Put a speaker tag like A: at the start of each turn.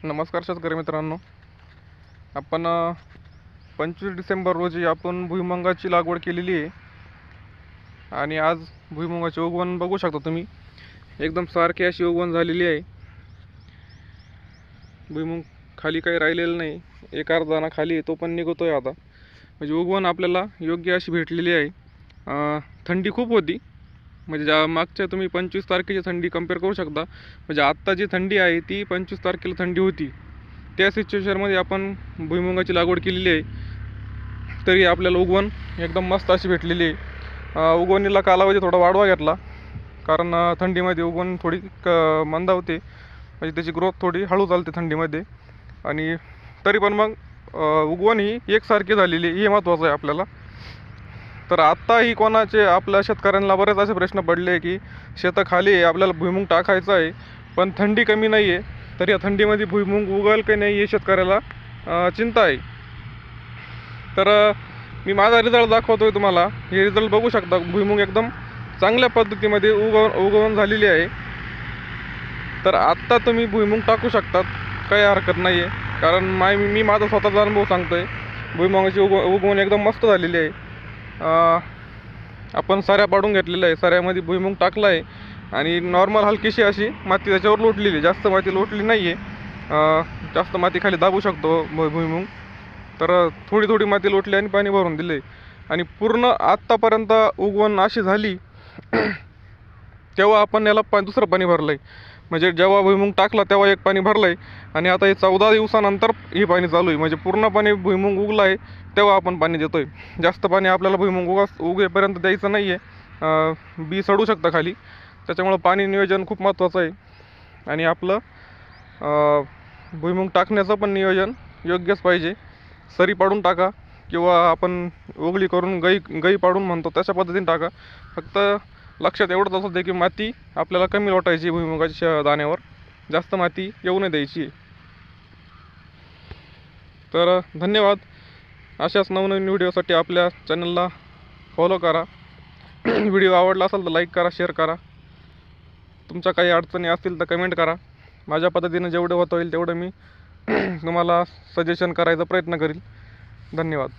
A: नमस्कार शेतकरी मित्रांनो. आपण 25 डिसेंबर रोजी आपण भुईमुगाची लागवड केलेली आहे आणि आज भुईमुगाची उगवण बघू शकता तुम्ही. एकदम सारखी अशी उगवण झालेली आहे. भुईमुग खाली काही राहिलेलं नाही. एक अर्धा दाणा खाली तो पण निघतोय आता. म्हणजे उगवण आपल्याला योग्य अशी भेटलेली आहे. थंडी खूप होती. म्हणजे ज्या मागच्या तुम्ही 25 तारखेची थंडी कंपेअर करू शकता. म्हणजे आत्ता जी थंडी आहे ती 25 तारखेला थंडी होती. त्या सिच्युएशनमध्ये आपण भुईमुगाची लागवड केलेली आहे, तरी आपल्याला उगवण एकदम मस्त अशी भेटलेली आहे. उगवणीला कालावधी थोडा वाढवा घेतला, कारण थंडीमध्ये उगवण थोडी मंदावते. म्हणजे त्याची ग्रोथ थोडी हळू चालते थंडीमध्ये. आणि तरी पण मग उगवण ही एकसारखी झालेली हे महत्त्वाचं आहे आपल्याला. तर आत्ताही कोणाचे आपल्या शेतकऱ्यांना बरेच असे प्रश्न पडले की शेतं खाली आहे, आपल्याला भुईमुग टाकायचा आहे, पण थंडी कमी नाही आहे, तर या थंडीमध्ये भुईमुग उगल की नाही हे शेतकऱ्याला चिंता आहे. तर मी माझा रिझल्ट दाखवतोय तुम्हाला. हे रिझल्ट बघू शकता. भुईमुग एकदम चांगल्या पद्धतीमध्ये उगवण झालेली आहे. तर आत्ता तुम्ही भुईमुग टाकू शकतात, काही हरकत नाही आहे. कारण मी माझा स्वतःचा अनुभव सांगतोय. भुईमुगाची उगवण एकदम मस्त झालेली आहे. आपण साऱ्या पाडून घेतलेल्या आहे. साऱ्यामध्ये भुईमुग टाकला आहे आणि नॉर्मल हलकीशी अशी माती त्याच्यावर लोटलेली. जास्त माती लोटली नाही आहे. जास्त माती खाली दाबू शकतो भुईमुग. तर थोडी थोडी माती लोटली आणि पाणी भरून दिले. आणि पूर्ण आत्तापर्यंत उगवण अशी झाली तेव्हा आपण याला दुसरं पाणी भरलं आहे. म्हणजे जेव्हा भुईमुग टाकला तेव्हा एक पाणी भरलं आहे आणि आता हे 14 दिवसानंतर हे पाणी चालू आहे. म्हणजे पूर्णपणे भुईमुग उगला आहे तेव्हा आपण पाणी देतो आहे. जास्त पाणी आपल्याला भुईमुग उगेपर्यंत द्यायचं नाही आहे. बी सडू शकतं खाली. त्याच्यामुळं पाणी नियोजन खूप महत्त्वाचं आहे. आणि आपलं भुईमुग टाकण्याचं पण नियोजन योग्यच पाहिजे. सरी पाडून टाका किंवा आपण ओगळी करून गई पाडून म्हणतो तशा पद्धतीने टाका. फक्त लक्षात एवढंच असतं की माती आपल्याला कमी लोटायची. भुईमुगाच्या दाण्यावर जास्त माती येऊ नाही द्यायची. तर धन्यवाद. अशाच नवनवीन व्हिडिओसाठी आपल्या चॅनलला फॉलो करा. व्हिडिओ आवडला असेल तर लाईक करा, शेअर करा. तुमच्या काही अडचणी असतील तर कमेंट करा. माझ्या पद्धतीनं जेवढं होता होईल तेवढं मी तुम्हाला सजेशन करायचा प्रयत्न करील. धन्यवाद.